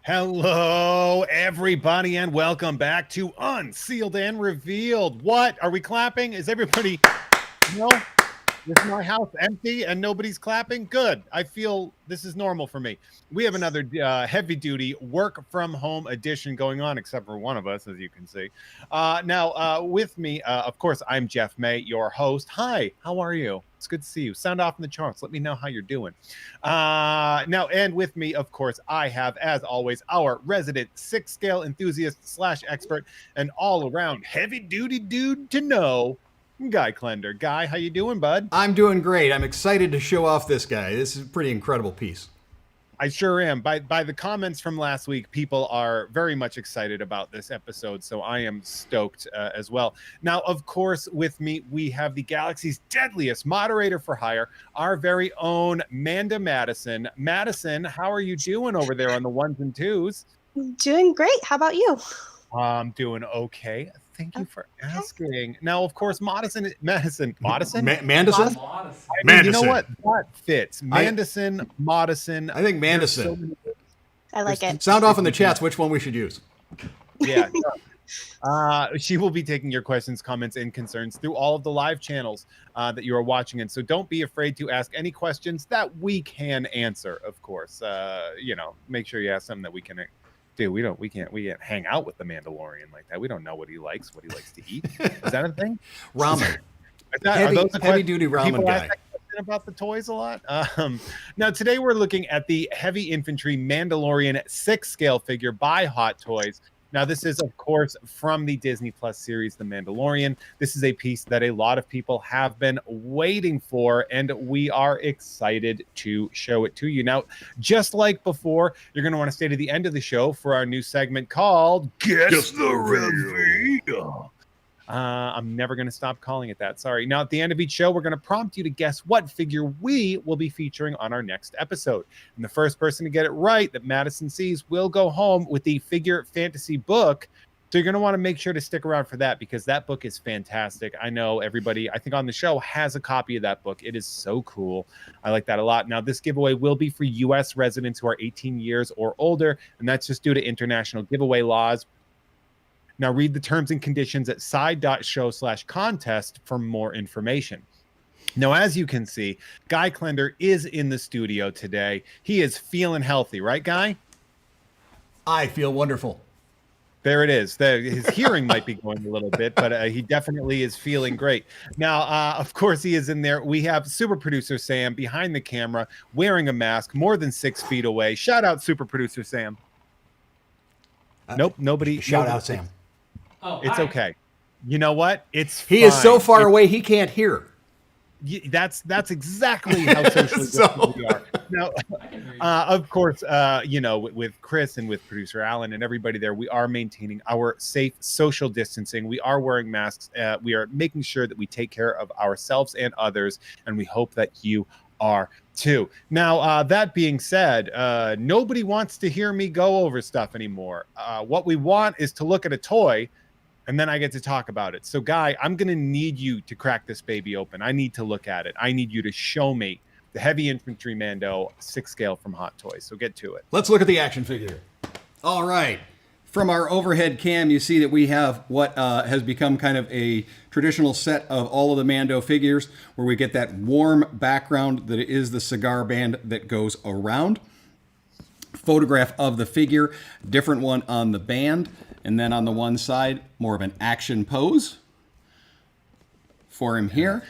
Hello, everybody, and welcome back to Unsealed and Revealed. What? Are we clapping? Is everybody... No? Is my house empty and nobody's clapping? Good. I feel this is normal for me. We have another heavy-duty work-from-home edition going on, except for one of us, as you can see. Now, with me, of course, I'm Jeff May, your host. Hi, how are you? It's good to see you. Sound off in the charts. Let me know how you're doing. Now, and with me, of course, I have, as always, our resident six-scale enthusiast / expert and all-around heavy-duty dude to know, Guy Klender. Guy, how you doing, bud? I'm doing great. I'm excited to show off this guy. This is a pretty incredible piece. I sure am. By the comments from last week, people are very much excited about this episode, so I am stoked as well. Now, of course, with me, we have the galaxy's deadliest moderator for hire, our very own Manda Madison. Madison, how are you doing over there on the ones and twos? Doing great. How about you? I'm doing okay. Thank you for asking. Now, of course, Madison. Mandison? You know what? That fits. Mandison, Madison. I think Mandison. I like it. Sound off in the chats which one we should use. Yeah. She will be taking your questions, comments, and concerns through all of the live channels that you are watching. And so don't be afraid to ask any questions that we can answer, of course. Make sure you ask something that we can do. We can't hang out with the Mandalorian like that. We don't know what he likes to eat. Is that a thing? Ramen. Heavy duty ramen guy. About the toys a lot. Now today we're looking at the Heavy Infantry Mandalorian 6-scale figure by Hot Toys. Now this is, of course, from the Disney Plus series The Mandalorian. This is a piece that a lot of people have been waiting for, and we are excited to show it to you. Now, just like before, you're going to want to stay to the end of the show for our new segment called Guess the Reveal. I'm never going to stop calling it that. Sorry. Now, at the end of each show, we're going to prompt you to guess what figure we will be featuring on our next episode. And the first person to get it right that Madison sees will go home with the figure fantasy book. So you're going to want to make sure to stick around for that because that book is fantastic. I know everybody, I think on the show, has a copy of that book. It is so cool. I like that a lot. Now, this giveaway will be for U.S. residents who are 18 years or older, and that's just due to international giveaway laws. Now read the terms and conditions at side.show/contest for more information. Now, as you can see, Guy Klender is in the studio today. He is feeling healthy, right, Guy? I feel wonderful. There it is. His hearing might be going a little bit, but he definitely is feeling great. Now, of course, he is in there. We have super producer Sam behind the camera wearing a mask more than 6 feet away. Shout out super producer Sam. Nope, nobody. Shout out Sam. Oh, it's okay. You know what? He is so far away he can't hear. That's exactly how socially we are. Now, of course, with Chris and with producer Alan and everybody there, we are maintaining our safe social distancing. We are wearing masks. We are making sure that we take care of ourselves and others, and we hope that you are too. Now, that being said, nobody wants to hear me go over stuff anymore. What we want is to look at a toy, and then I get to talk about it. So, Guy, I'm going to need you to crack this baby open. I need to look at it. I need you to show me the Heavy Infantry Mando 6-scale from Hot Toys. So get to it. Let's look at the action figure. All right. From our overhead cam, you see that we have what has become kind of a traditional set of all of the Mando figures, where we get that warm background that is the cigar band that goes around. Photograph of the figure, different one on the band, and then on the one side, more of an action pose for him here.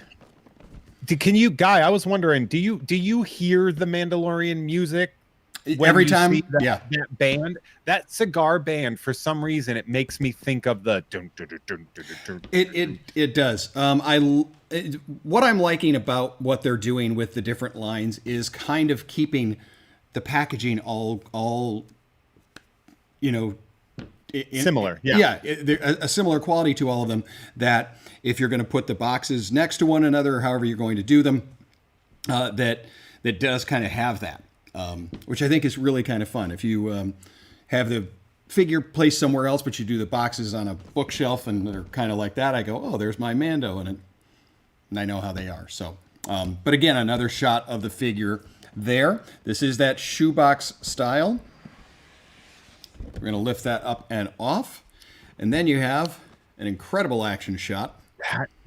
Can you, Guy, I was wondering, do you hear the Mandalorian music? Every time, that band, that cigar band, for some reason, it makes me think of the dun, dun, dun, dun, dun, dun, dun. It does. What I'm liking about what they're doing with the different lines is kind of keeping the packaging all similar. A similar quality to all of them, that if you're going to put the boxes next to one another, or however you're going to do them, that does kind of have that. Which I think is really kind of fun. If you have the figure placed somewhere else, but you do the boxes on a bookshelf and they're kind of like that, I go, oh, there's my Mando, and I know how they are. So, but again, another shot of the figure there. This is that shoebox style. We're going to lift that up and off. And then you have an incredible action shot.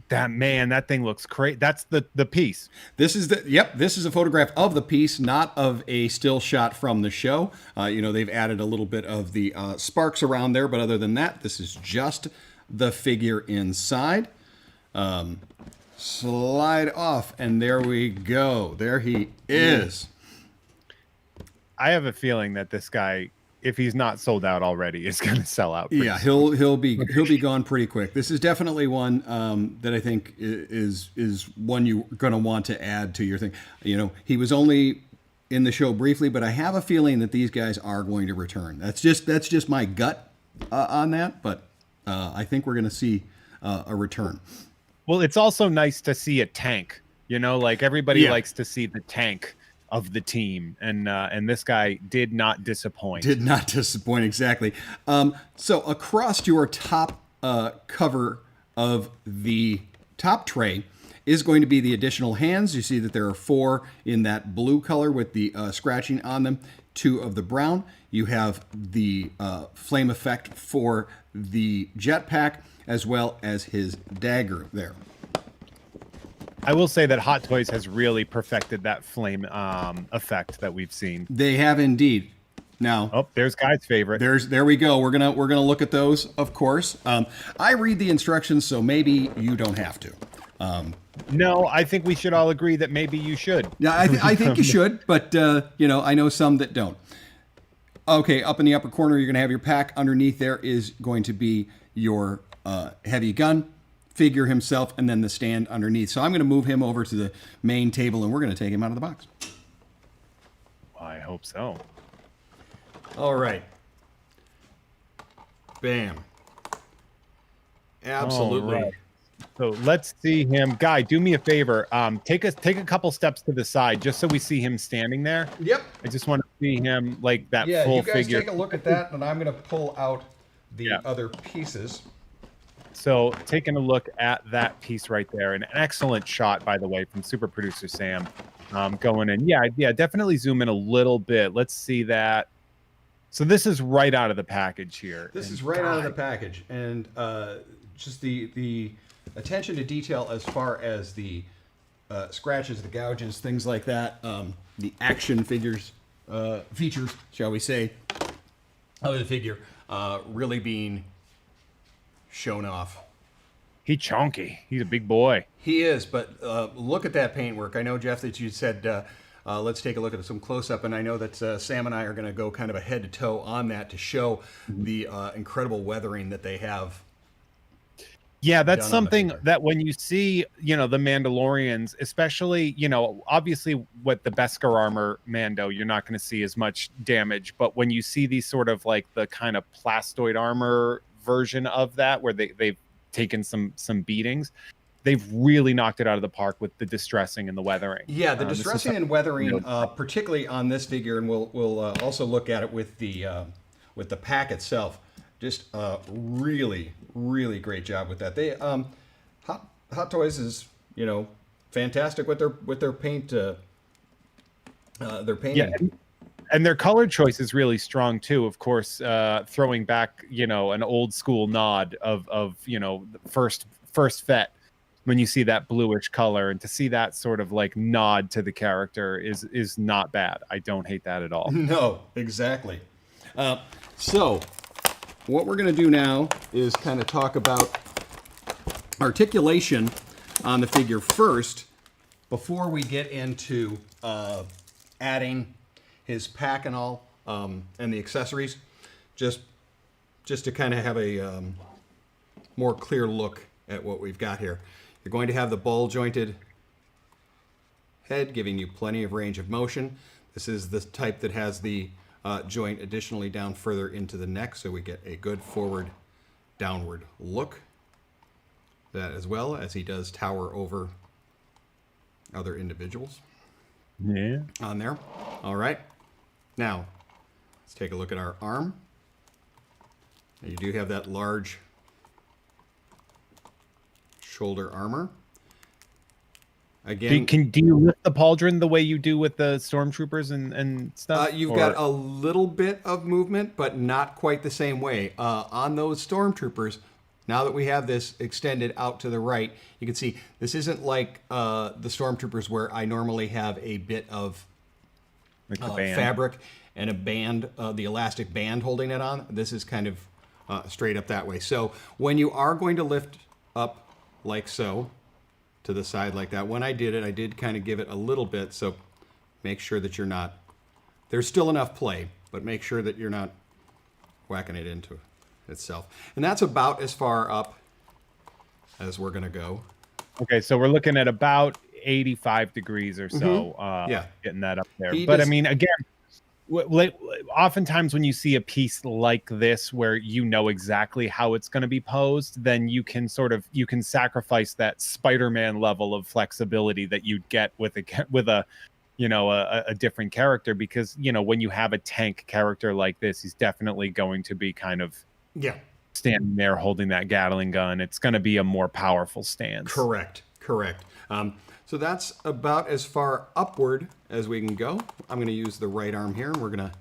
That thing looks great. That's the piece. This is this is a photograph of the piece, not of a still shot from the show. They've added a little bit of the sparks around there, but other than that, this is just the figure inside. Slide off, and there we go. There he is. I have a feeling that this guy, if he's not sold out already, is going to sell out. Yeah, he'll be gone pretty quick. This is definitely one that I think is one you're going to want to add to your thing. He was only in the show briefly, but I have a feeling that these guys are going to return. That's just my gut on that, but I think we're going to see a return. Well, it's also nice to see a tank. Like everybody likes to see the tank of the team, and this guy did not disappoint. Did not disappoint, exactly. So across your top cover of the top tray is going to be the additional hands. You see that there are 4 in that blue color with the scratching on them, 2 of the brown. You have the flame effect for the jetpack, as well as his dagger there. I will say that Hot Toys has really perfected that flame effect that we've seen. They have indeed. Now, there's Guy's favorite. There we go. We're gonna look at those, of course. I read the instructions, so maybe you don't have to. No, I think we should all agree that maybe you should. Yeah, I think you should, but I know some that don't. Okay, up in the upper corner, you're gonna have your pack. Underneath there is going to be your heavy gun figure himself, and then the stand underneath. So I'm going to move him over to the main table, and we're going to take him out of the box. I hope so. All right. Bam. Absolutely. Right. So let's see him. Guy, do me a favor. Take a couple steps to the side just so we see him standing there. Yep. I just want to see him like that full full figure. Yeah, you guys take a look at that, and I'm going to pull out the other pieces. So taking a look at that piece right there, an excellent shot, by the way, from Super Producer Sam, going in. Yeah, definitely zoom in a little bit. Let's see that. So this is right out of the package here. This is right out of the package, and just the attention to detail as far as the scratches, the gouges, things like that. The action features, shall we say, of the figure really being shown off. He's chunky. He's a big boy. He is, but look at that paintwork. I know, Jeff, that you said let's take a look at some close-up, and I know that Sam and I are going to go kind of a head-to-toe on that to show the incredible weathering that they have. Yeah, that's something that when you see, the Mandalorians, especially, obviously with the Beskar armor Mando, you're not going to see as much damage, but when you see these sort of like the kind of plastoid armor version of that, where they've taken some beatings, they've really knocked it out of the park with the distressing and the weathering. Yeah, the distressing and weathering, particularly on this figure, and we'll also look at it with the pack itself. Just really, really great job with that. They Hot Toys is fantastic with their paint. Their painting. Yeah. And their color choice is really strong too. Of course, throwing back, an old school nod of first Fett when you see that bluish color, and to see that sort of like nod to the character is not bad. I don't hate that at all. No, exactly. So what we're going to do now is kind of talk about articulation on the figure first before we get into adding his pack and all, and the accessories, just to kind of have a more clear look at what we've got here. You're going to have the ball jointed head, giving you plenty of range of motion. This is the type that has the joint additionally down further into the neck, so we get a good forward downward look. That as well, as he does tower over other individuals. Yeah. On there. All right. Now, let's take a look at our arm. You do have that large shoulder armor. Again, do you lift the pauldron the way you do with the stormtroopers and stuff? you've got a little bit of movement, but not quite the same way. On those stormtroopers, now that we have this extended out to the right, you can see this isn't like the stormtroopers where I normally have a bit of like fabric and a band, the elastic band holding it on. This is kind of straight up that way. So when you are going to lift up like so, to the side like that, when I did it, I did kind of give it a little bit, so make sure that you're not, there's still enough play, but make sure that you're not whacking it into itself. And that's about as far up as we're going to go. Okay, so we're looking at about 85 degrees or so. Yeah. Getting that up there. But I mean, again, oftentimes when you see a piece like this where you know exactly how it's going to be posed, then you can sacrifice that Spider-Man level of flexibility that you'd get with a different character, because when you have a tank character like this, he's definitely going to be kind of standing there holding that Gatling gun. It's going to be a more powerful stance. Correct. So that's about as far upward as we can go. I'm going to use the right arm here, and we're going to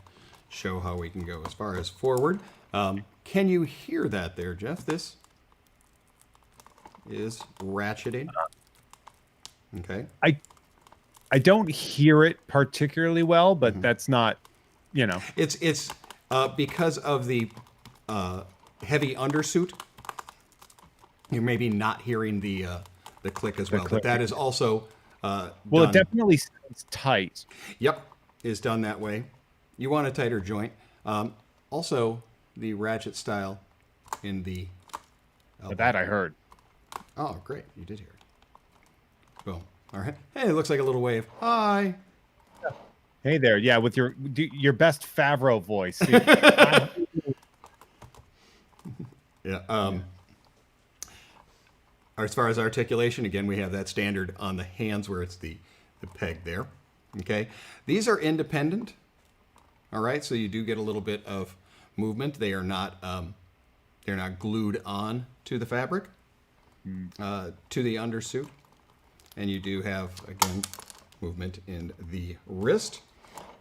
show how we can go as far as forward. Can you hear that there, Jeff? This is ratcheting. Okay. I don't hear it particularly well, but that's not, It's because of the heavy undersuit. You're maybe not hearing the click as well, but that is also well, done. it definitely sounds tight. Yep, is done that way. You want a tighter joint. Also, the ratchet style in the elbow. That I heard. Oh, great, you did hear it. Boom. All right. Hey, it looks like a little wave. Hi. Hey there, yeah, with your best Favreau voice. Yeah. As far as articulation, again, we have that standard on the hands where it's the peg there. Okay. These are independent. All right. So you do get a little bit of movement. They are not they're not glued on to the fabric, to the undersuit. And you do have, again, movement in the wrist.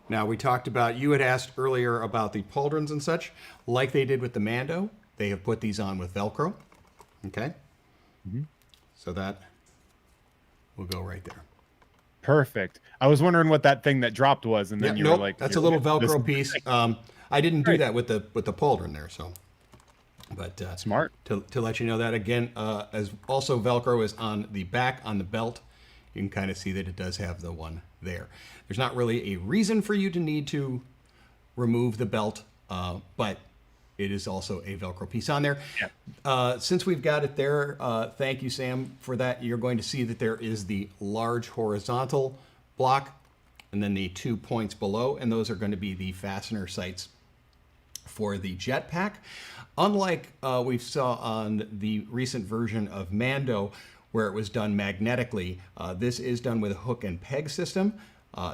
Now, we talked about, you had asked earlier about the pauldrons and such. Like they did with the Mando, they have put these on with Velcro. Okay. So that will go right there. Perfect. I was wondering what that thing that dropped was, and then you were like, that's a little Velcro piece. I didn't do that with the pauldron there, so. But smart. To let you know that again, as also Velcro is on the back on the belt, you can kind of see that it does have the one there. There's not really a reason for you to need to remove the belt, but it is also a Velcro piece on there. Yeah. Since we've got it there, thank you, Sam, for that. You're going to see that there is the large horizontal block and then the 2 points below, and those are going to be the fastener sights for the jetpack. Unlike we saw on the recent version of Mando, where it was done magnetically, this is done with a hook and peg system.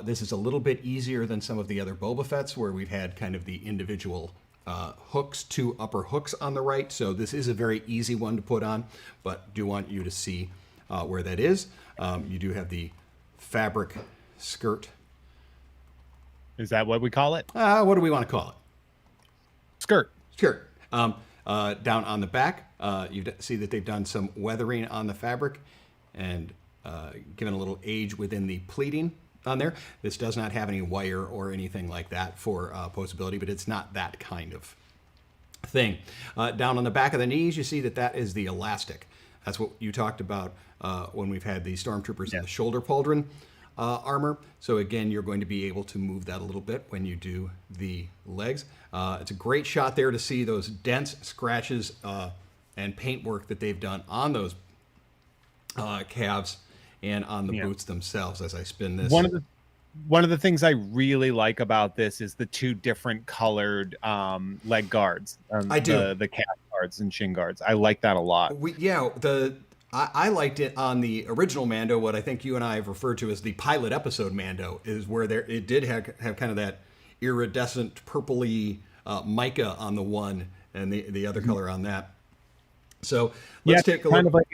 This is a little bit easier than some of the other Boba Fett's, where we've had kind of the individual hooks, 2 upper hooks on the right. So this is a very easy one to put on, but do want you to see where that is. You do have the fabric skirt. Is that what we call it? What do we want to call it? Skirt. Skirt. Down on the back, you see that they've done some weathering on the fabric and given a little age within the pleating on there. This does not have any wire or anything like that for postability, but it's not that kind of thing. Down on the back of the knees, you see that that is the elastic. That's what you talked about when we've had the stormtroopers in the shoulder pauldron armor. So again, you're going to be able to move that a little bit when you do the legs. It's a great shot there to see those dents, scratches, and paintwork that they've done on those calves and on the boots themselves as I spin this. One of the things I really like about this is the 2 different colored leg guards. I do. The calf guards and shin guards. I like that a lot. I liked it on the original Mando. What I think you and I have referred to as the pilot episode Mando is where it did have kind of that iridescent purpley mica on the one and the other color on that. So let's take a look. Kind of like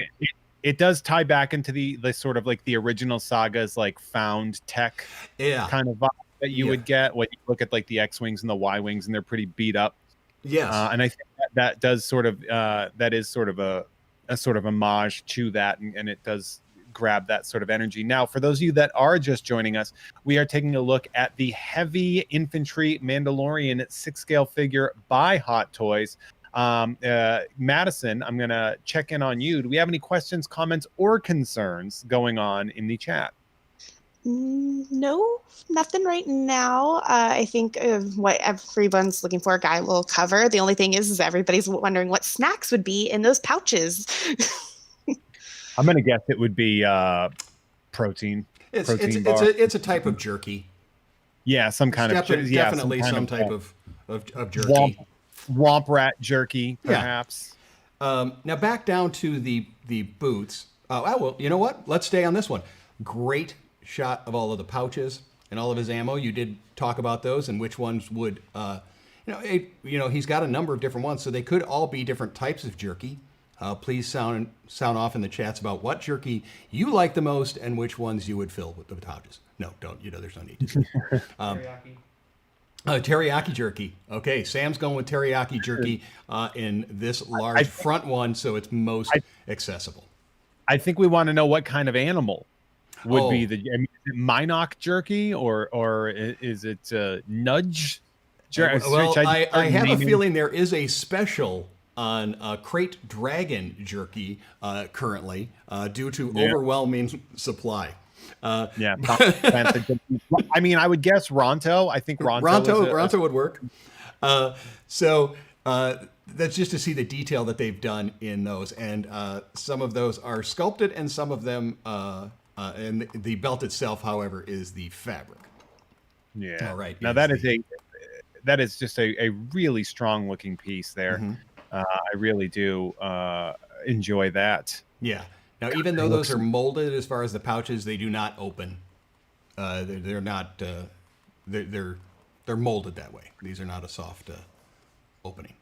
it does tie back into the sort of like the original sagas, like found tech kind of vibe that you would get when you look at like the X-wings and the Y-wings, and they're pretty beat up. Yes. And I think that does sort of that is sort of a sort of homage to that, and it does grab that sort of energy. Now, for those of you that are just joining us, we are taking a look at the Heavy Infantry Mandalorian 6-scale figure by Hot Toys. Madison, I'm going to check in on you. Do we have any questions, comments, or concerns going on in the chat? No, nothing right now. I think what everyone's looking for, Guy will cover. The only thing is everybody's wondering what snacks would be in those pouches. I'm going to guess it would be protein. It's a type of jerky. Yeah, some kind of definitely some type of jerky. Womp rat jerky, perhaps. Yeah. Now back down to the boots. Well, you know what? Let's stay on this one. Great shot of all of the pouches and all of his ammo. You did talk about those and which ones would, he's got a number of different ones, so they could all be different types of jerky. Please sound off in the chats about what jerky you like the most and which ones you would fill with the pouches. No, don't. There's no need to. Teriyaki jerky. Okay, Sam's going with teriyaki jerky in this large front one, so it's most accessible. I think we want to know what kind of animal would be is it Minoc jerky or is it Nudge jerky? Well, I have a feeling there is a special on crate dragon jerky currently due to overwhelming supply. I mean, I would guess Ronto. I think Ronto would work. So that's just to see the detail that they've done in those, and some of those are sculpted, and some of them, and the belt itself, however, is the fabric. Yeah. All right. Now that is just a really strong looking piece there. Mm-hmm. I really do enjoy that. Yeah. Now, even though those are molded as far as the pouches, they do not open. They're not. They're molded that way. These are not a soft opening.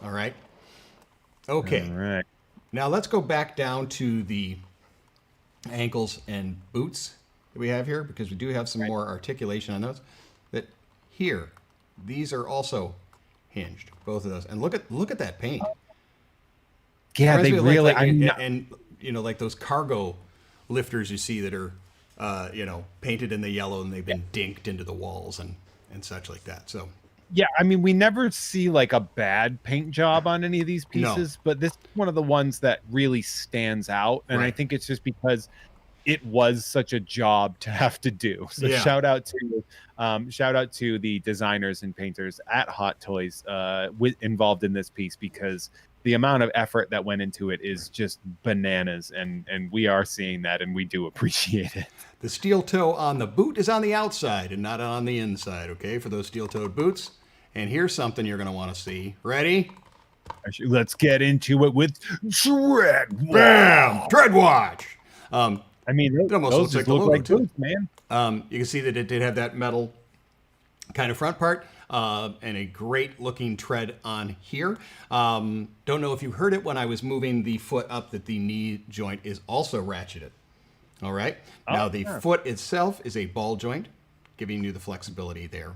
All right. Okay. All right. Now let's go back down to the ankles and boots that we have here, because we do have some more articulation on those. That here, these are also hinged, both of those, and look at that paint. Yeah, they really. And like those cargo lifters you see that are, painted in the yellow and they've been dinked into the walls and such like that. So. Yeah, I mean, we never see like a bad paint job on any of these pieces, but this is one of the ones that really stands out, and I think it's just because it was such a job to have to do. So shout out to the designers and painters at Hot Toys involved in this piece, because the amount of effort that went into it is just bananas, and we are seeing that, and we do appreciate it. The steel toe on the boot is on the outside and not on the inside, okay, for those steel-toed boots. And here's something you're going to want to see. Ready? Let's get into it with Dread. Bam! Dread Watch! I mean, it almost those just look like boots, man. You can see that it did have that metal kind of front part and a great-looking tread on here. Don't know if you heard it when I was moving the foot up that the knee joint is also ratcheted. All right? Now, the foot itself is a ball joint, giving you the flexibility there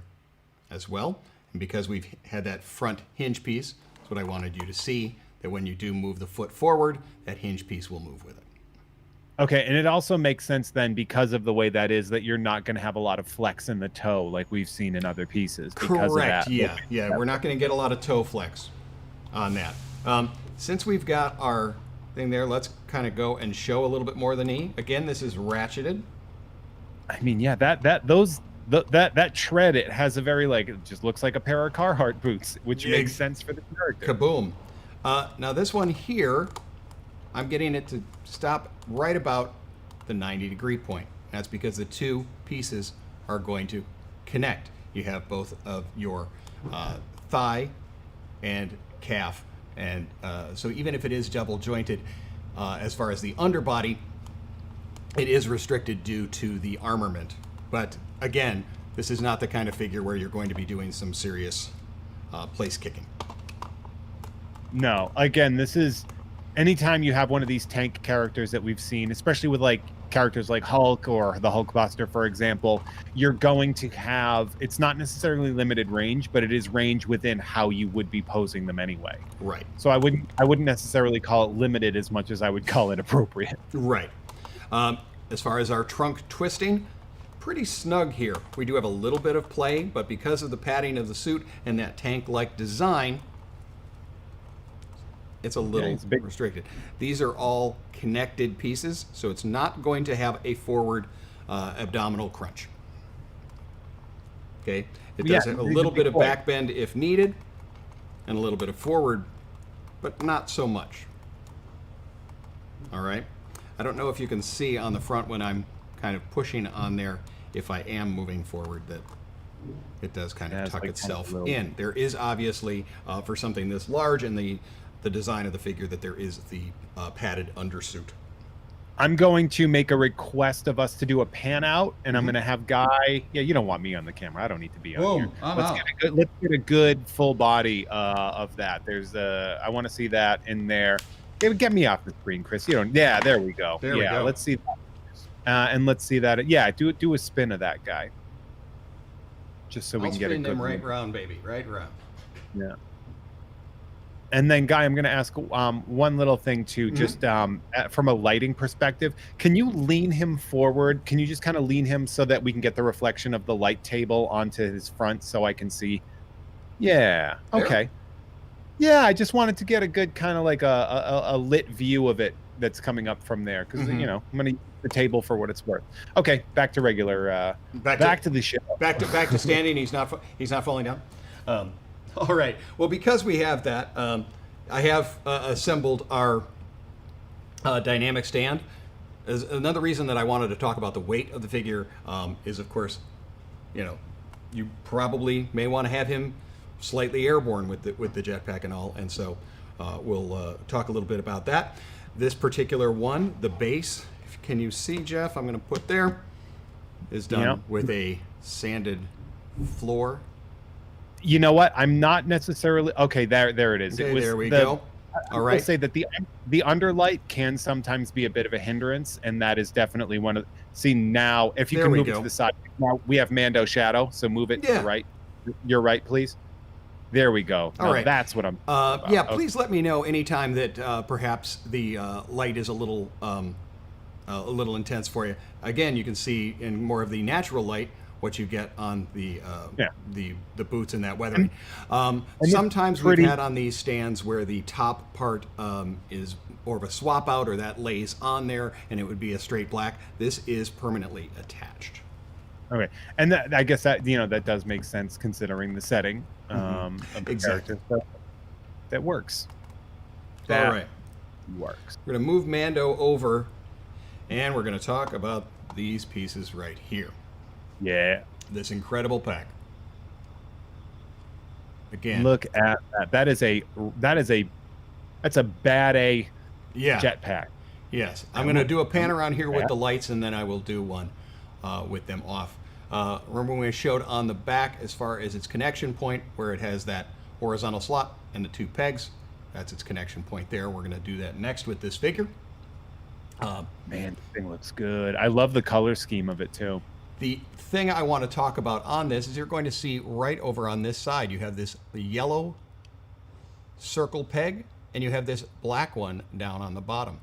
as well. And because we've had that front hinge piece, that's what I wanted you to see, that when you do move the foot forward, that hinge piece will move with it. Okay, and it also makes sense then, because of the way that is, that you're not going to have a lot of flex in the toe like we've seen in other pieces. Because Correct, of that. Yeah, we're not going to get a lot of toe flex on that. Since we've got our thing there, let's kind of go and show a little bit more of the knee. Again, this is ratcheted. I mean, yeah, that tread, it has a very, like, it just looks like a pair of Carhartt boots, which makes sense for the character. Kaboom. Now this one here, I'm getting it to stop right about the 90-degree point. That's because the two pieces are going to connect. You have both of your thigh and calf, and so even if it is double jointed, as far as the underbody, it is restricted due to the armament. But again, this is not the kind of figure where you're going to be doing some serious place kicking. No, again, this is anytime you have one of these tank characters that we've seen, especially with like characters like Hulk or the Hulkbuster, for example, you're going to have, it's not necessarily limited range, but it is range within how you would be posing them anyway. Right. So I wouldn't necessarily call it limited as much as I would call it appropriate. Right. As far as our trunk twisting, pretty snug here. We do have a little bit of play, but because of the padding of the suit and that tank-like design, it's a little restricted. These are all connected pieces, so it's not going to have a forward abdominal crunch. Okay, it does have a little bit of back bend if needed, and a little bit of forward, but not so much. All right. I don't know if you can see on the front when I'm kind of pushing on there, if I am moving forward, that it does kind of tuck itself in. There is obviously, for something this large and the design of the figure, that there is the padded undersuit. I'm going to make a request of us to do a pan out, and I'm going to have Guy. Yeah, you don't want me on the camera. I don't need to be on here. Let's get a good full body of that. I want to see that in there. Get me off the screen, Chris. You don't. Yeah, there we go. There we go. Let's see that. And let's see that. Yeah, do a spin of that guy, just so we can get a good them right round, baby, right round. Yeah. And then, Guy, I'm going to ask one little thing too, just from a lighting perspective. Can you lean him forward? Can you just kind of lean him so that we can get the reflection of the light table onto his front so I can see? Yeah. Okay. Yeah, I just wanted to get a good kind of like a lit view of it that's coming up from there, because you know, I'm going to use the table for what it's worth. Okay, back to regular. Back to the show. Back to standing. He's not falling down. All right. Well, because we have that, I have assembled our dynamic stand. As another reason that I wanted to talk about the weight of the figure is, of course, you know, you probably may want to have him slightly airborne with the jetpack and all, and so we'll talk a little bit about that. This particular one, the base, can you see, Jeff? I'm going to put there, is done with a sanded floor. You know what? I'm not necessarily okay. There it is. Okay, there we go. All right. I will say that the underlight can sometimes be a bit of a hindrance, and that is definitely one of. See now, if you can move it to the side. Now we have Mando shadow, so move it to the right. Your right, please. There we go. All right. That's what I'm. Yeah. Please let me know anytime that perhaps the light is a little intense for you. Again, you can see in more of the natural light what you get on the boots and that weathering. Sometimes we've had on these stands where the top part is more of a swap out, or that lays on there and it would be a straight black. This is permanently attached. Okay, and that, I guess that that does make sense considering the setting of the character. So that works. All right, works. We're gonna move Mando over, and we're gonna talk about these pieces right here. Yeah, this incredible pack. Again, look at that. That's a bad A jetpack. Yes, I'm going to do a pan around here with the lights, and then I will do one with them off. Remember when we showed on the back, as far as its connection point, where it has that horizontal slot and the two pegs? That's its connection point there. We're going to do that next with this figure. Man, this thing looks good. I love the color scheme of it too. The thing I want to talk about on this is you're going to see right over on this side, you have this yellow circle peg, and you have this black one down on the bottom.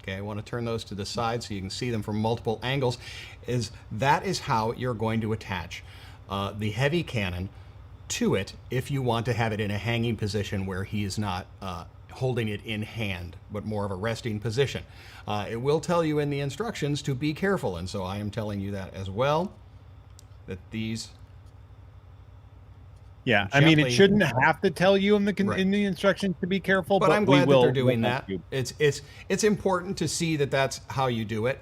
Okay, I want to turn those to the side so you can see them from multiple angles. That is how you're going to attach the heavy cannon to it if you want to have it in a hanging position where he is not holding it in hand, but more of a resting position. It will tell you in the instructions to be careful, and so I am telling you that as well, that these... Yeah, I mean, it shouldn't have to tell you in the instructions to be careful, but I'm glad that they're doing that. It's important to see that that's how you do it.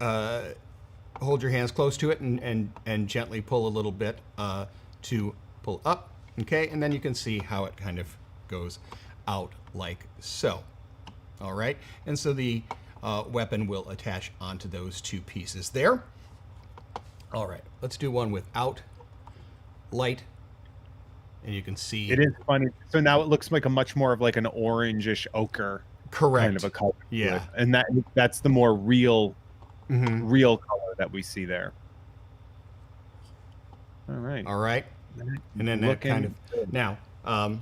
Hold your hands close to it and gently pull a little bit to pull up, okay? And then you can see how it kind of goes out like so. All right, and so the weapon will attach onto those two pieces there. All right, let's do one without light and you can see It is funny. So now it looks like a much more of like an orangish ochre kind of a color. Yeah. And that's the more real Mm-hmm. real color that we see there. All right. All right. And then that kind of now, a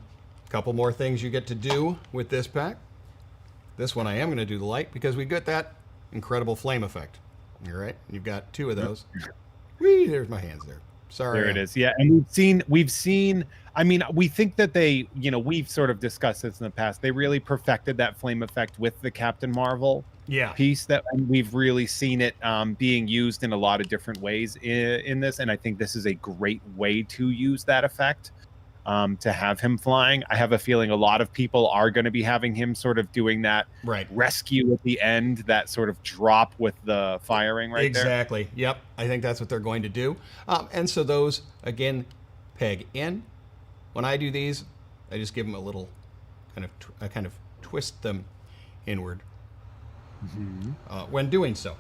couple more things you get to do with this pack. This one I am going to do the light because we get that incredible flame effect. All right. You've got 2 of those. Whee, there's my hands there. Sorry. There it is. Yeah. And we've seen, I mean, we think that they, we've sort of discussed this in the past. They really perfected that flame effect with the Captain Marvel piece that we've really seen it being used in a lot of different ways in this. And I think this is a great way to use that effect. To have him flying. I have a feeling a lot of people are going to be having him sort of doing that rescue at the end, that sort of drop with the firing there. Exactly. Yep. I think that's what they're going to do. And so those, again, peg in. When I do these, I just give them a little kind of twist them inward when doing so.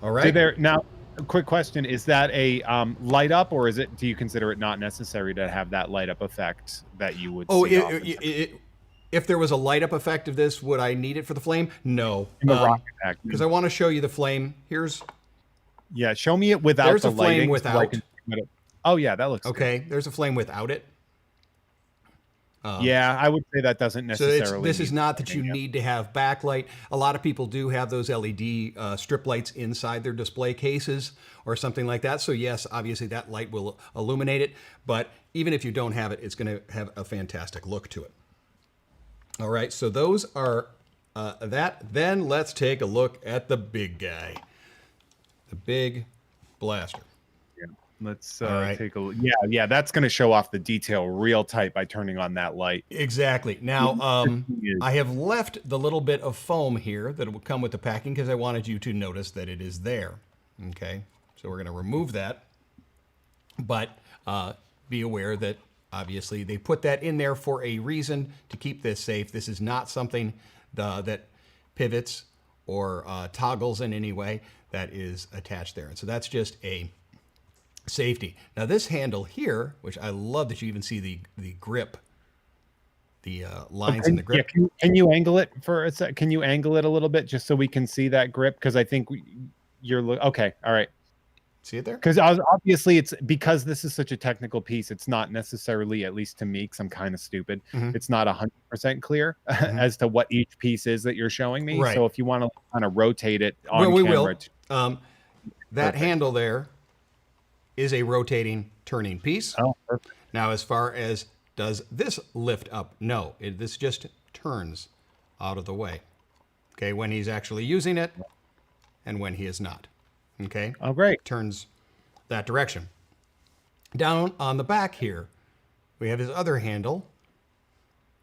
All right. Now, a quick question: is that a light up, or do you consider it not necessary to have that light up effect that you would? If there was a light up effect of this, would I need it for the flame? No, in the rocket pack, because I want to show you the flame. Show me it without. There's the a flame lighting, without. Oh yeah, that looks okay. Good. There's a flame without it. Yeah, I would say that doesn't necessarily. So this is not that you need to have backlight. A lot of people do have those LED strip lights inside their display cases or something like that. So yes, obviously that light will illuminate it. But even if you don't have it, it's going to have a fantastic look to it. All right, so those are that. Then let's take a look at the big guy, the big blaster. Let's take a look. Yeah, that's going to show off the detail real tight by turning on that light. Exactly. Now, I have left the little bit of foam here that will come with the packing because I wanted you to notice that it is there. Okay, so we're going to remove that. But be aware that obviously they put that in there for a reason to keep this safe. This is not something that pivots or toggles in any way. That is attached there. And so that's just a safety. Now this handle here, which I love that you even see the grip, the lines in the grip. Yeah, can you angle it for a sec? Can you angle it a little bit just so we can see that grip? Because I think you're okay. All right. See it there? Because obviously it's because this is such a technical piece. It's not necessarily, at least to me, because I'm kind of stupid. It's not 100% clear as to what each piece is that you're showing me. Right. So if you want to kind of rotate it on we camera, will. That handle there is a rotating turning piece. Oh, perfect. Now, as far as does this lift up? No, this just turns out of the way. Okay, when he's actually using it and when he is not. Okay. Oh, great. Turns that direction. Down on the back here, we have his other handle.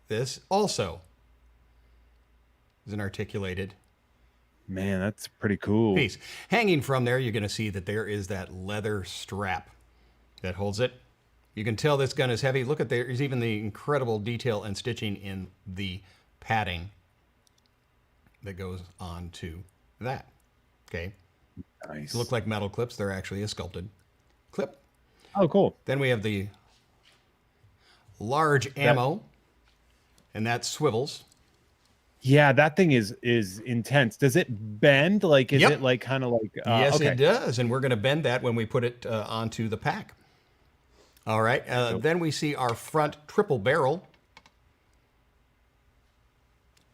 This also is an articulated Man, that's pretty cool. piece. Hanging from there, you're going to see that there is that leather strap that holds it. You can tell this gun is heavy. Look at there's even the incredible detail and stitching in the padding that goes on to that. Okay. Nice. They look like metal clips. They're actually a sculpted clip. Oh, cool. Then we have the large ammo, and that swivels. Yeah, that thing is intense. Does it bend? Like, is it like kind of like? Yes, okay. it does, and we're going to bend that when we put it onto the pack. All right. Then we see our front triple barrel.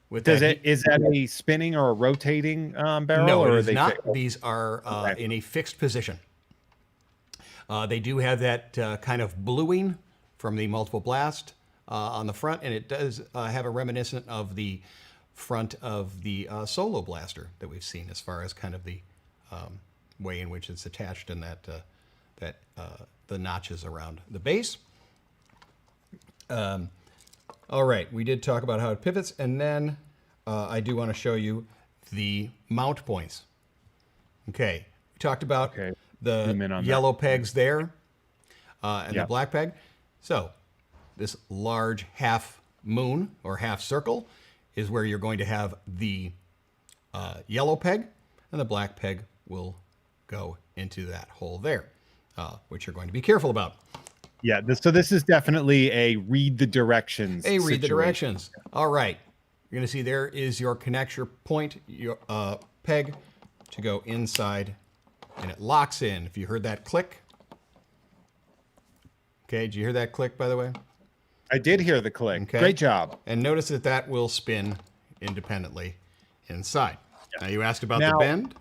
With is that a spinning or a rotating barrel? No, or it is not. fixed? These are in a fixed position. They do have that kind of bluing from the multiple blast on the front, and it does have a reminiscent of the front of the solo blaster that we've seen, as far as kind of the way in which it's attached and that the notches around the base. All right, we did talk about how it pivots, and then I do want to show you the mount points. Okay, we talked about the yellow pegs there and the black peg. So this large half moon or half circle is where you're going to have the yellow peg, and the black peg will go into that hole there, which you're going to be careful about. Yeah, so this is definitely a read the directions. Hey, read the situation. directions. All right. You're going to see there is your connector point, your peg to go inside, and it locks in. If you heard that click. Okay, did you hear that click, by the way? I did hear the click. Okay. Great job. And notice that that will spin independently inside. Yeah. Now, you asked about Now- the bend.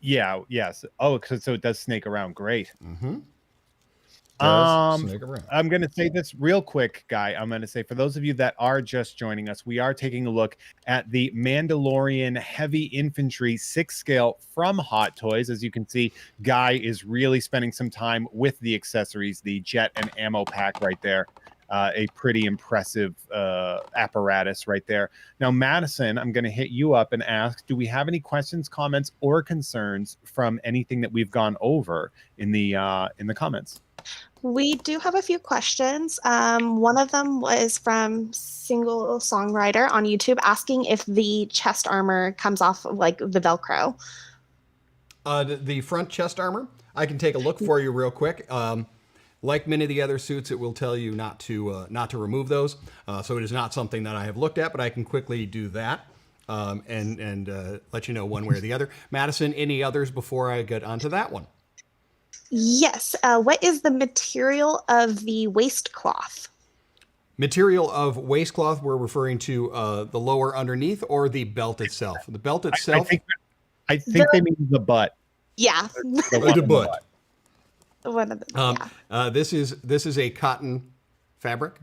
Yeah, yes. Oh, so it does snake around. Great. Snake around. I'm going to say this real quick, Guy. I'm going to say for those of you that are just joining us, we are taking a look at the Mandalorian Heavy Infantry 6 scale from Hot Toys. As you can see, Guy is really spending some time with the accessories, the jet and ammo pack right there. A pretty impressive apparatus right there. Now, Madison, I'm going to hit you up and ask, do we have any questions, comments, or concerns from anything that we've gone over in the comments? We do have a few questions. One of them was from Single Songwriter on YouTube asking if the chest armor comes off like the Velcro. The front chest armor, I can take a look for you real quick. Like many of the other suits, it will tell you not to remove those. So it is not something that I have looked at, but I can quickly do that and let you know one way or the other. Madison, any others before I get onto that one? Yes. What is the material of the waistcloth? Material of waistcloth, we're referring to the lower underneath or the belt itself? The belt itself? I think they mean the butt. Yeah. The butt. One of them. Yeah. This is a cotton fabric,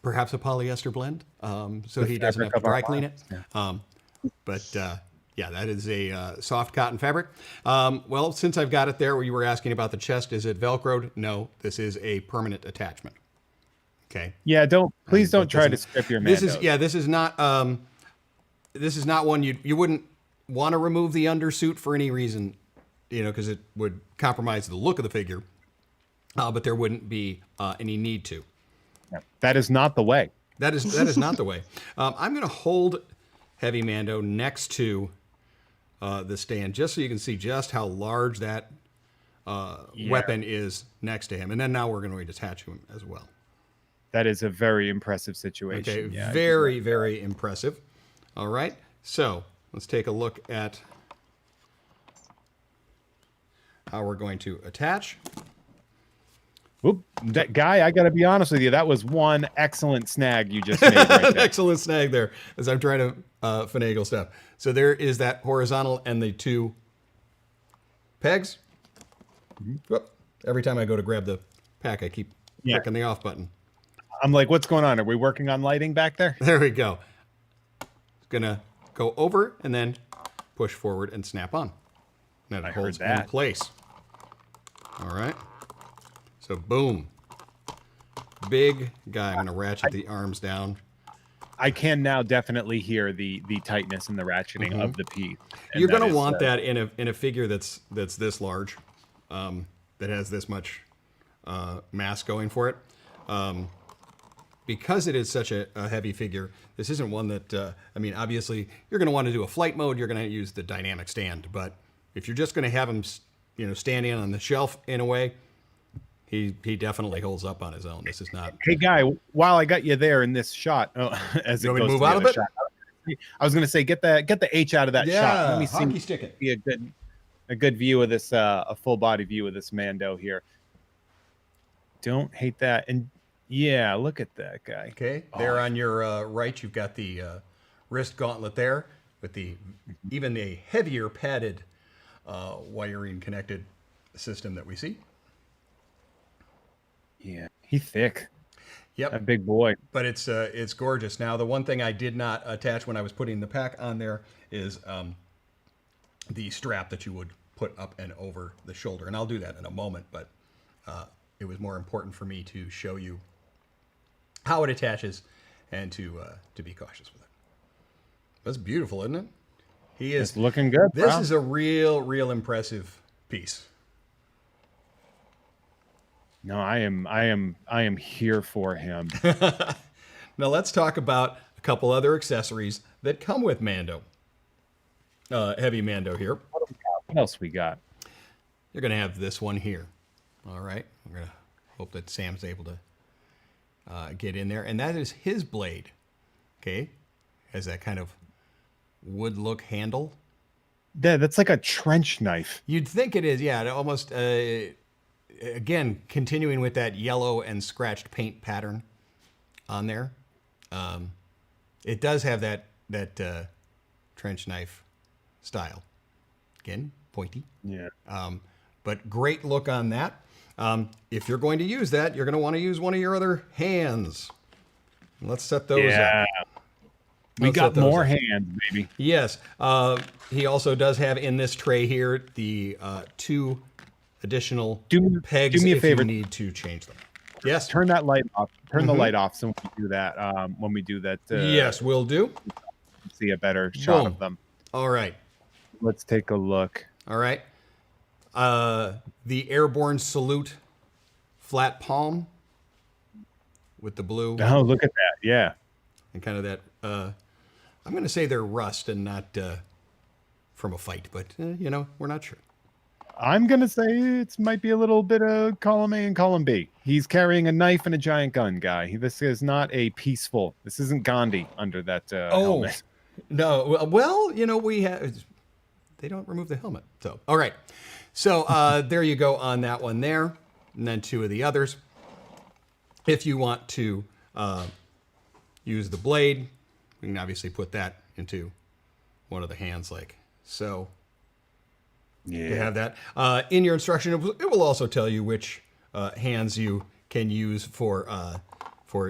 perhaps a polyester blend, so he doesn't have to dry clean it. Yeah. Yeah, that is a soft cotton fabric. Well, since I've got it there, where you were asking about the chest, is it Velcroed? No, this is a permanent attachment. Okay. Yeah, please don't try to strip your Mando. This is not one you wouldn't want to remove the undersuit for any reason, because it would compromise the look of the figure. But there wouldn't be any need to. Yeah, that is not the way. That is not the way. I'm going to hold Heavy Mando next to the stand, just so you can see just how large that weapon is next to him. And then now we're going to attach him as well. That is a very impressive situation. Okay, yeah, very, very impressive. All right, so let's take a look at how we're going to attach. Whoop, that Guy, I got to be honest with you. That was one excellent snag you just made right there. Excellent snag there, as I'm trying to finagle stuff. So there is that horizontal and the two pegs. Whoop. Every time I go to grab the pack, I keep clicking the off button. I'm like, what's going on? Are we working on lighting back there? There we go. It's gonna go over and then push forward and snap on. And then it holds in place. All right. So boom. Big guy. I'm gonna ratchet the arms down. I can now definitely hear the tightness and the ratcheting of the piece. You're gonna want that in a figure that's this large, that has this much mass going for it. Because it is such a heavy figure, this isn't one that, obviously, you're going to want to do a flight mode, you're going to use the dynamic stand, but if you're just going to have him, standing on the shelf in a way, he definitely holds up on his own. This is not... Hey, Guy, while I got you there in this shot, as it goes move out of it? Shot, I was going to say, get the H out of that shot. Let me hockey stick it. See a good view of this, a full body view of this Mando here. Don't hate that. And yeah, look at that guy. Okay, there on your right, you've got the wrist gauntlet there with even a heavier padded wiring connected system that we see. Yeah, he's thick. Yep, a big boy. But it's gorgeous. Now, the one thing I did not attach when I was putting the pack on there is the strap that you would put up and over the shoulder, and I'll do that in a moment. But it was more important for me to show you how it attaches and to be cautious with it. That's beautiful, isn't it? He is it's looking good. This is a real impressive piece. No, I am here for him. Now let's talk about a couple other accessories that come with Mando. Heavy Mando here. What else we got? You're going to have this one here. All right. We're going to hope that Sam's able to get in there. And that is his blade. Okay. Has that kind of wood look handle. Yeah, that's like a trench knife. You'd think it is. Yeah. It almost, again, continuing with that yellow and scratched paint pattern on there. It does have that trench knife style. Again, pointy. Yeah. But great look on that. If you're going to use that, you're going to want to use one of your other hands. Let's set those up. We got more hands, baby. Yes. He also does have in this tray here the 2 additional pegs do me a favor. if you need to change them. Yes. Turn that light off. Turn the light off so when we do that. Yes, we'll do. See a better shot of them. All right. Let's take a look. All right. The airborne salute flat palm with the blue. Oh, look at that. Yeah. And kind of that, I'm going to say they're rust and not from a fight, but, we're not sure. I'm going to say it might be a little bit of column A and column B. He's carrying a knife and a giant gun, Guy. This is not a peaceful. This isn't Gandhi under that helmet. No. Well, we have... They don't remove the helmet. So, all right. So there you go on that one there. And then 2 of the others. If you want to use the blade, we can obviously put that into one of the hands like so. Yeah. You have that. In your instruction, it will also tell you which hands you can use for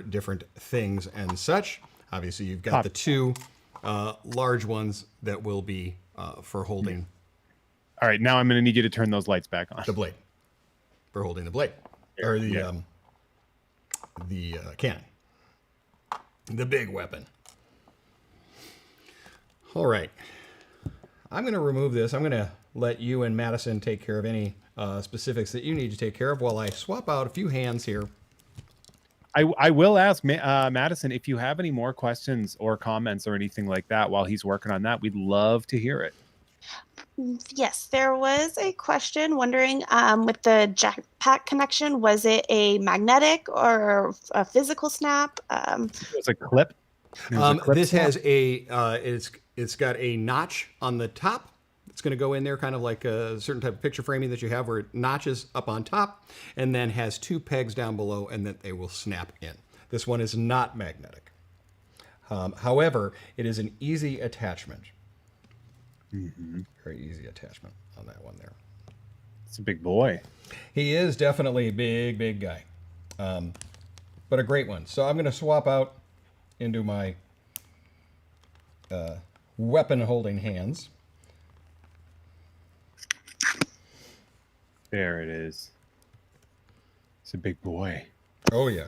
different things and such. Obviously, you've got the 2 large ones that will be for holding. All right, now I'm going to need you to turn those lights back on. The blade. For holding the blade. Or the cannon. The big weapon. All right. I'm going to remove this. I'm going to let you and Madison take care of any specifics that you need to take care of while I swap out a few hands here. I will ask Madison if you have any more questions or comments or anything like that while he's working on that. We'd love to hear it. Yes, there was a question wondering with the jetpack connection, was it a magnetic or a physical snap? It was a clip. This has it's got a notch on the top. It's going to go in there kind of like a certain type of picture framing that you have where it notches up on top and then has 2 pegs down below and that they will snap in. This one is not magnetic. However, it is an easy attachment. Mm-hmm. Very easy attachment on that one there. It's a big boy. He is definitely a big, big guy. But a great one. So I'm going to swap out into my weapon holding hands. There it is. It's a big boy. Oh, yeah.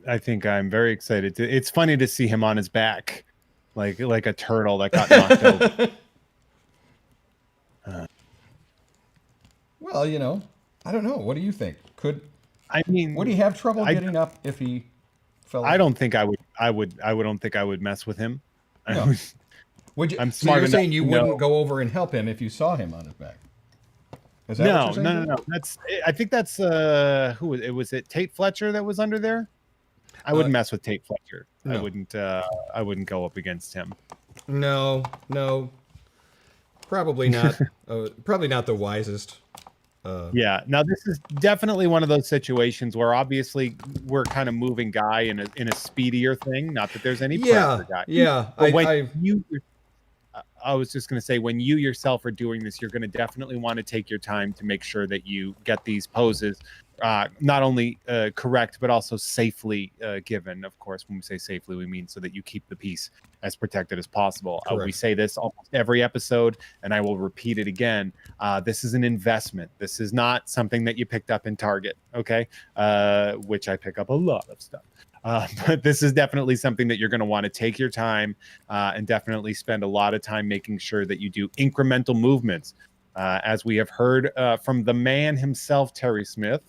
I think I'm very excited. It's funny to see him on his back, like a turtle that got knocked over. Well, I don't know. What do you think? Would he have trouble getting up if he fell? I don't think I would. I don't think I would mess with him. No. Would you? I'm so smart you're saying you enough to wouldn't go over and help him if you saw him on his back? Is that what you're saying? No. I think that's who was it? Was it Tate Fletcher that was under there? I wouldn't mess with Tate Fletcher. No. I wouldn't go up against him. No. Probably not. Probably not the wisest. Yeah. Now this is definitely one of those situations where obviously we're kind of moving Guy in a speedier thing. Not that there's any prep for Guy. Yeah. I was just going to say, when you yourself are doing this, you're going to definitely want to take your time to make sure that you get these poses not only correct, but also safely given. Of course, when we say safely, we mean so that you keep the piece as protected as possible. We say this almost every episode, and I will repeat it again. This is an investment. This is not something that you picked up in Target, okay? Which I pick up a lot of stuff. But this is definitely something that you're going to want to take your time and definitely spend a lot of time making sure that you do incremental movements. As we have heard from the man himself, Terry Smith.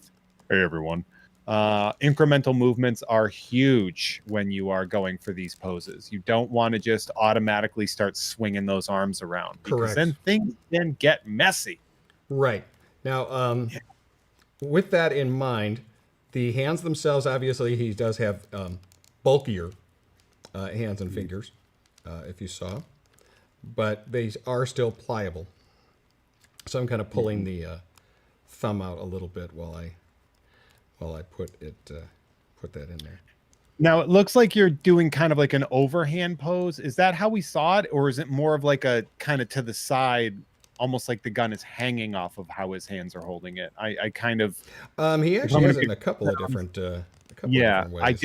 Hey, everyone. Incremental movements are huge when you are going for these poses. You don't want to just automatically start swinging those arms around. Because Correct. then things then get messy. Right. Now, with that in mind, the hands themselves, obviously, he does have bulkier hands and fingers, if you saw, but they are still pliable. So I'm kind of pulling the thumb out a little bit while I put that in there. Now it looks like you're doing kind of like an overhand pose. Is that how we saw it, or is it more of like a kind of to the side, almost like the gun is hanging off of how his hands are holding it? I kind of he actually has it in a couple of different yeah. ways.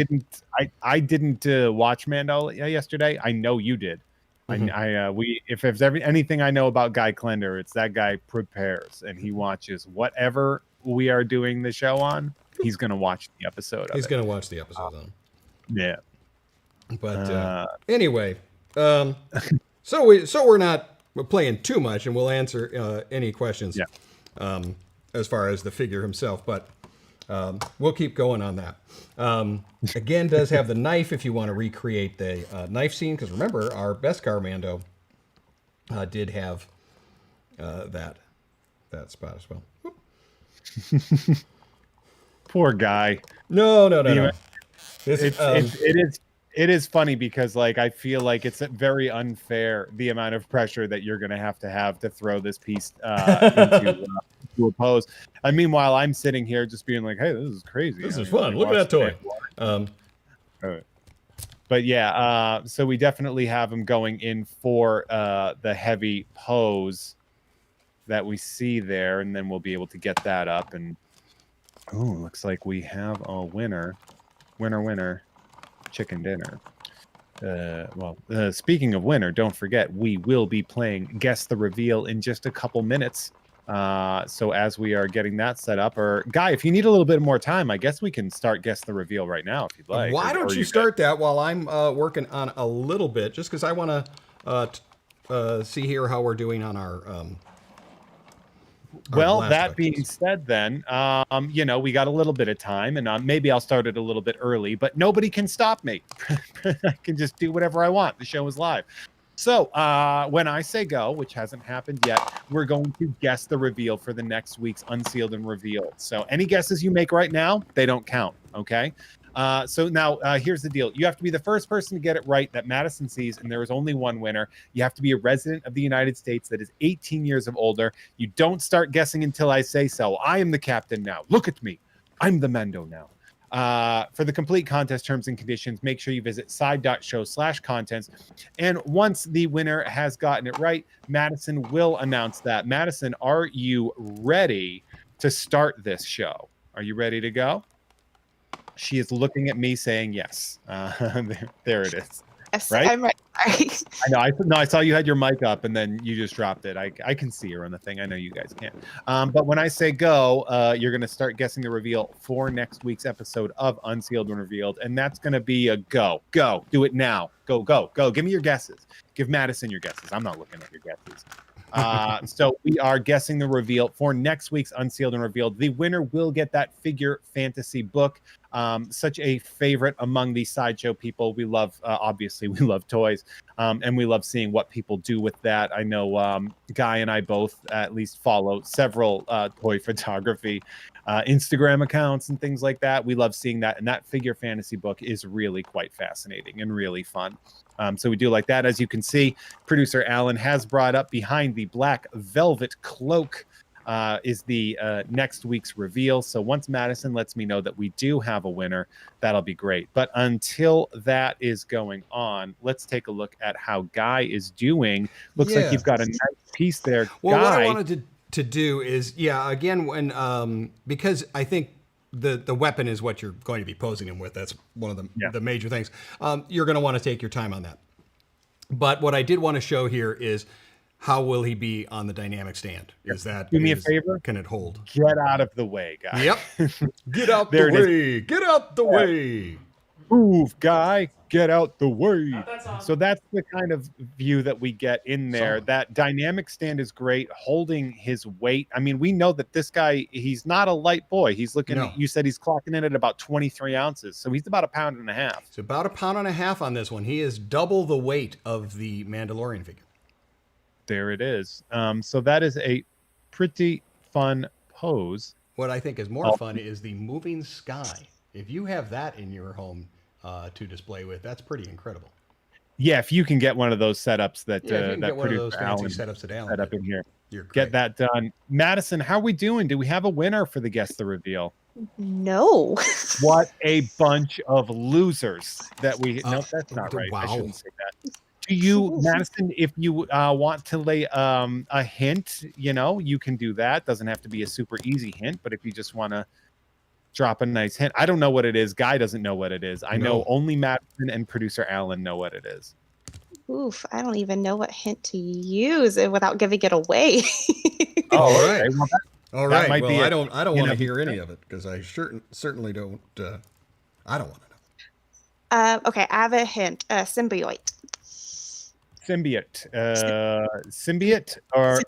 I didn't watch Mando yesterday. I know you did. If there's anything I know about Guy Klender, it's that guy prepares and he watches whatever we are doing the show on. He's gonna watch the episode. He's gonna watch the episode on. Yeah. But anyway, so we're not playing too much, and we'll answer any questions as far as the figure himself. But we'll keep going on that. Again, does have the knife if you want to recreate the knife scene, because remember our beskar Mando did have that spot as well. Poor guy. No. It is funny because like I feel like it's very unfair the amount of pressure that you're going to have to throw this piece into a pose. And meanwhile, I'm sitting here just being like, "Hey, this is crazy. This is fun. Look at that toy." But yeah, so we definitely have him going in for the heavy pose that we see there, and then we'll be able to get that up. And oh, looks like we have a winner. Chicken dinner. Speaking of winner, don't forget we will be playing Guess the Reveal in just a couple minutes. So as we are getting that set up, or Guy, if you need a little bit more time, I guess we can start Guess the Reveal right now if you'd like. Why don't you start that while I'm working on a little bit, just because I want to see here how we're doing on our well, that being said, then, we got a little bit of time, and maybe I'll start it a little bit early, but nobody can stop me. I can just do whatever I want. The show is live. So when I say go, which hasn't happened yet, we're going to guess the reveal for the next week's Unsealed and Revealed. So any guesses you make right now, they don't count, okay? So now here's the deal. You have to be the first person to get it right that Madison sees, and there is only one winner. You have to be a resident of the United States that is 18 years of older. You don't start guessing until I say so. I am the captain now. Look at me. I'm the Mando now. For the complete contest terms and conditions, make sure you visit side.show/contents. And once the winner has gotten it right, Madison will announce that. Madison, are you ready to start this show? Are you ready to go? She is looking at me saying yes. There it is. Yes, right? I'm right. Sorry. I know. I saw you had your mic up and then you just dropped it. I can see her on the thing. I know you guys can't. But when I say go, you're going to start guessing the reveal for next week's episode of Unsealed and Revealed. And that's going to be a go. Go. Do it now. Go. Give me your guesses. Give Madison your guesses. I'm not looking at your guesses. So we are guessing the reveal for next week's Unsealed and Revealed. The winner will get that figure fantasy book. Such a favorite among the Sideshow people. We love, obviously, we love toys, and we love seeing what people do with that. I know Guy and I both at least follow several toy photography Instagram accounts and things like that. We love seeing that, and that figure fantasy book is really quite fascinating and really fun. So we do like that. As you can see, producer Alan has brought up behind the black velvet cloak is the next week's reveal. So once Madison lets me know that we do have a winner, that'll be great. But until that is going on, let's take a look at how Guy is doing. Looks like you've got a nice piece there. Well, Guy, what I wanted to do is, again, when because I think the weapon is what you're going to be posing him with. That's one of the major things. You're going to want to take your time on that. But what I did want to show here is how will he be on the dynamic stand? Is that, do me a favor? Can it hold? Get out of the way, Guy. Yep. Get out the way. Get out the way. Move, Guy. Get out the way. So that's the kind of view that we get in there. That dynamic stand is great, holding his weight. I mean, we know that this guy, he's not a light boy. He's looking at, you said he's clocking in at about 23 ounces. So he's about 1.5 pounds. It's about 1.5 pounds on this one. He is double the weight of the Mandalorian figure. There it is. So that is a pretty fun suppose. What I think is more fun is the moving sky. If you have that in your home to display with, that's pretty incredible. Yeah, if you can get one of those setups that Yeah, if you can that get one of those producer fancy Alan setups that Alan set up did, in here, you're great. get that done. Madison, how are we doing? Do we have a winner for the guess the reveal? No. What a bunch of losers that we. No, that's not right. I Wow. shouldn't say that. Do you, Madison? If you want to lay a hint, you can do that. Doesn't have to be a super easy hint, but if you just want to drop a nice hint, I don't know what it is. Guy doesn't know what it is. I know only Madison and producer Alan know what it is. Oof, I don't even know what hint to use without giving it away. All right. Okay. Well, All that right. might Well, be I it. don't want to hear any of it because I certainly don't. I don't want to know. Okay, I have a hint. Symbiote. Symbiote,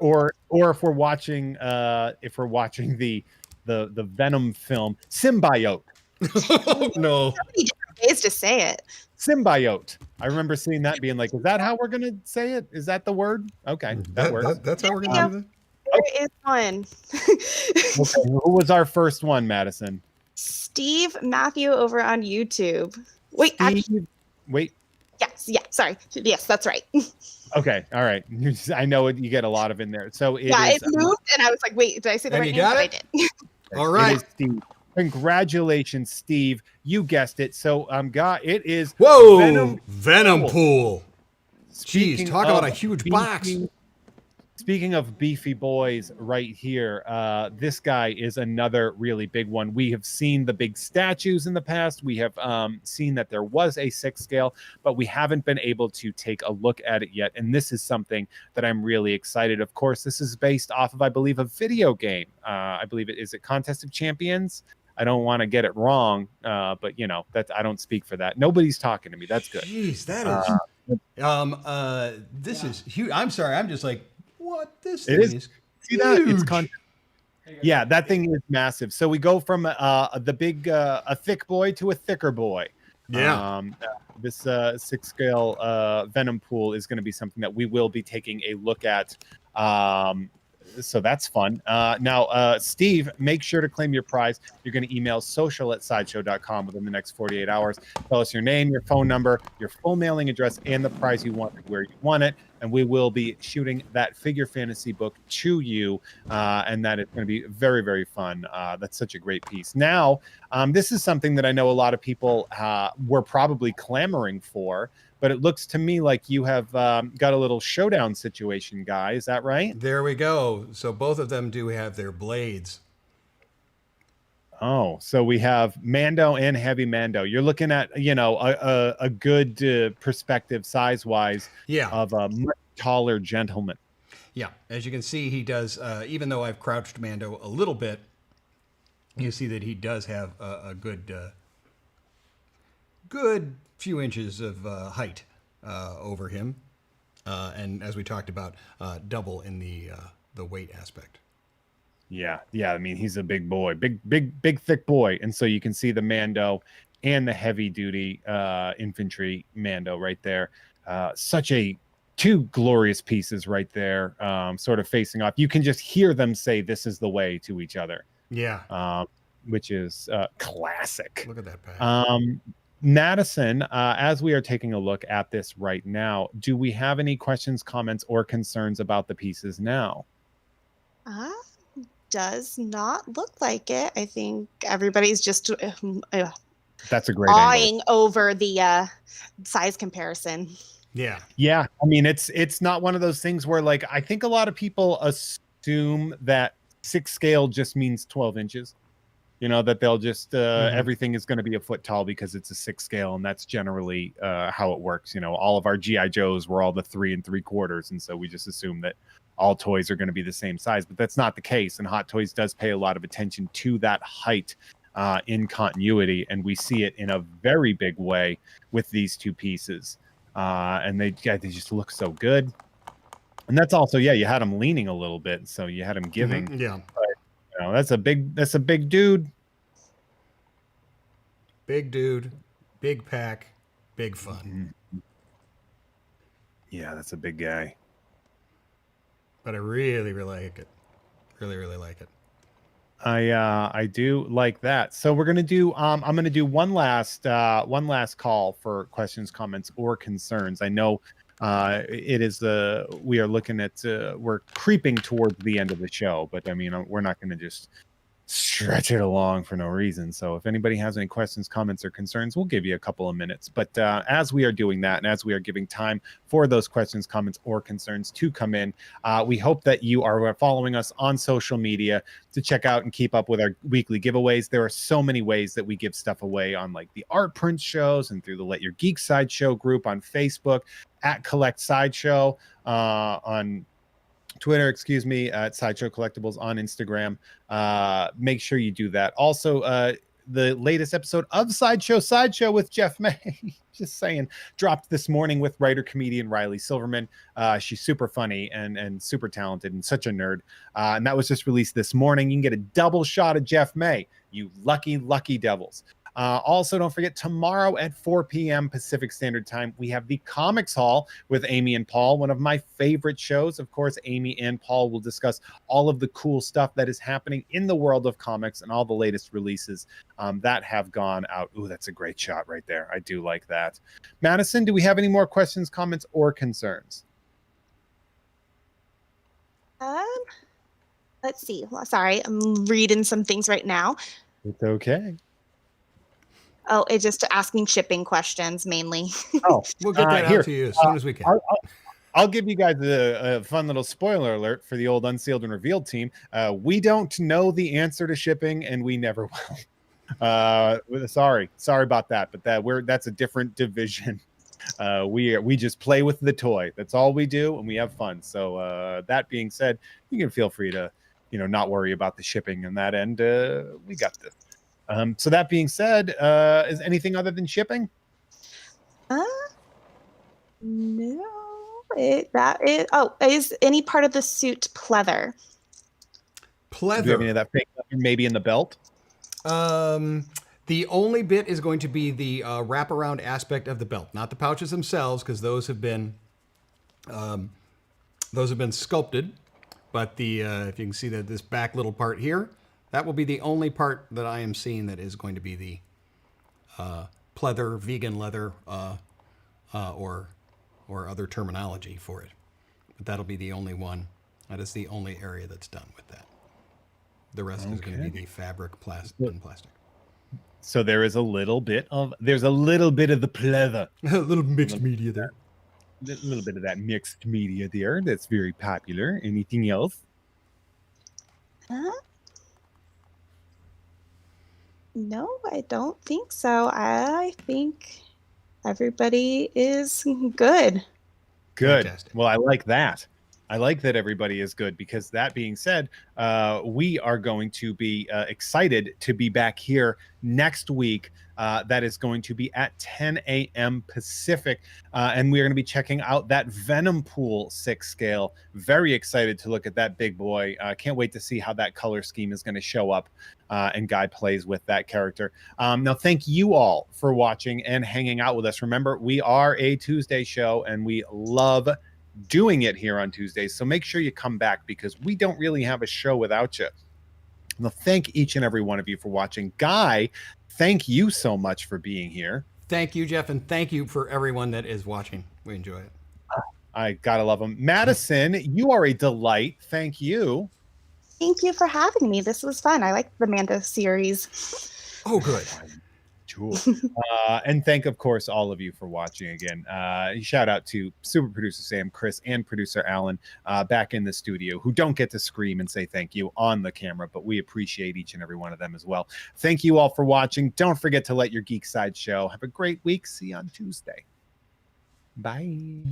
or if we're watching the Venom film, symbiote. Oh, no. So many different ways to say it. Symbiote. I remember seeing that being like, is that how we're gonna say it? Is that the word? Okay, that works. That's how we're going to do that? There is one. Okay, who was our first one, Madison? Steve Matthew over on YouTube. Wait, Steve, wait. yes, yeah, sorry. Yes, that's right. Okay, all right. I know you get a lot of in there. So it Yeah, is, it moved, and I was like, wait, did I say the And right you name? got But it? I did. All right. It is Steve. Congratulations, Steve. You guessed it. So, Guy, it is Whoa! Venom Pool. Jeez, Speaking talk about of a huge beefy- box. Speaking of beefy boys right here, this guy is another really big one. We have seen the big statues in the past. We have seen that there was a 6 scale, but we haven't been able to take a look at it yet. And this is something that I'm really excited. Of course, this is based off of, I believe, a video game. I believe it is Contest of Champions. I don't want to get it wrong, but that I don't speak for that. Nobody's talking to me. That's good. Jeez, that is. This is huge. I'm sorry. I'm just like, what? This thing is See that? It's huge. Yeah, that thing is massive. So we go from the big, a thick boy to a thicker boy. Yeah. This 6 scale Venom pool is going to be something that we will be taking a look at. So that's fun. Now, Steve, make sure to claim your prize. You're going to email social@sideshow.com within the next 48 hours. Tell us your name, your phone number, your full mailing address, and the prize you want, where you want it. And we will be shooting that figure fantasy book to you. And that is going to be very, very fun. That's such a great piece. Now, this is something that I know a lot of people were probably clamoring for. But it looks to me like you have got a little showdown situation, Guy. Is that right? There we go. So both of them do have their blades. Oh, so we have Mando and Heavy Mando. You're looking at, a good perspective size-wise of a much taller gentleman. Yeah. As you can see, he does, even though I've crouched Mando a little bit, you see that he does have a good few inches of height over him, and as we talked about, double in the weight aspect. Yeah. I mean, he's a big boy, big, thick boy, and so you can see the Mando and the heavy duty infantry Mando right there. Two glorious pieces right there, sort of facing off. You can just hear them say, "This is the way" to each other. Yeah. Which is classic. Look at that pack. Madison, as we are taking a look at this right now, do we have any questions, comments, or concerns about the pieces now? Does not look like it. I think everybody's just That's a great awing angle. over the size comparison. Yeah. I mean, it's not one of those things where, like, I think a lot of people assume that 6 scale just means 12 inches. That they'll just everything is going to be a foot tall because it's a 6 scale, and that's generally how it works. All of our GI Joes were all the 3 3/4, and so we just assume that all toys are going to be the same size, but that's not the case. And Hot Toys does pay a lot of attention to that height in continuity, and we see it in a very big way with these two pieces. And they just look so good. And that's also, you had him leaning a little bit, so you had him giving. Mm-hmm. Yeah. But, that's a big dude. Big dude, big pack, big fun. Yeah, that's a big guy. But I really, really like it. Really, really like it. I do like that. So we're gonna do I'm gonna do one last call for questions, comments, or concerns. I know it is we are looking at we're creeping towards the end of the show, but I mean we're not gonna just stretch it along for no reason. So if anybody has any questions, comments, or concerns, we'll give you a couple of minutes. But as we are doing that, and as we are giving time for those questions, comments, or concerns to come in, we hope that you are following us on social media to check out and keep up with our weekly giveaways. There are so many ways that we give stuff away on like the art print shows and through the Let Your Geek Sideshow group on Facebook, at Collect Sideshow on Twitter, at Sideshow Collectibles on Instagram. Make sure you do that. Also, the latest episode of Sideshow with Jeff May, just saying, dropped this morning with writer comedian Riley Silverman. She's super funny and super talented and such a nerd. And that was just released this morning. You can get a double shot of Jeff May, you lucky devils. Also, don't forget, tomorrow at 4 p.m. Pacific Standard Time, we have the Comics Haul with Amy and Paul, one of my favorite shows. Of course, Amy and Paul will discuss all of the cool stuff that is happening in the world of comics and all the latest releases that have gone out. Ooh, that's a great shot right there. I do like that. Madison, do we have any more questions, comments, or concerns? Let's see. Sorry, I'm reading some things right now. It's okay. Oh, it's just asking shipping questions mainly. Oh, we'll get that out to you as soon as we can. I'll give you guys a fun little spoiler alert for the old Unsealed and Revealed team. We don't know the answer to shipping, and we never will. Sorry about that, but that's a different division. We just play with the toy. That's all we do, and we have fun. So that being said, you can feel free to not worry about the shipping on that end. We got this. So that being said, is anything other than shipping? No. Is any part of the suit pleather? Do you have any of that fake leather maybe in the belt? The only bit is going to be the wraparound aspect of the belt, not the pouches themselves, because those have been sculpted. But if you can see that this back little part here, that will be the only part that I am seeing that is going to be the pleather, vegan leather, or other terminology for it. But that'll be the only one. That is the only area that's done with that. The rest is going to be the fabric, and plastic. So there's a little bit of the pleather. A little mixed media there. A little bit of that mixed media there. That's very popular. Anything else? No, I don't think so. I think everybody is good. Good. Fantastic. Well, I like that. I like that everybody is good, because that being said, we are going to be excited to be back here next week. That is going to be at 10 a.m. Pacific. And we're going to be checking out that Venom Pool 6 scale. Very excited to look at that big boy. Can't wait to see how that color scheme is going to show up and Guy plays with that character. Now, thank you all for watching and hanging out with us. Remember, we are a Tuesday show, and we love doing it here on Tuesdays. So make sure you come back, because we don't really have a show without you. Well, thank each and every one of you for watching. Guy, thank you so much for being here. Thank you, Jeff, and thank you for everyone that is watching. We enjoy it. I gotta love them. Madison, you are a delight. Thank you. Thank you for having me. This was fun. I like the Mando series. Oh, good. Cool. And thank, of course, all of you for watching again. Shout out to super producer Sam, Chris, and producer Alan back in the studio, who don't get to scream and say thank you on the camera, but we appreciate each and every one of them as well. Thank you all for watching. Don't forget to let your geek side show. Have a great week. See you on Tuesday. Bye.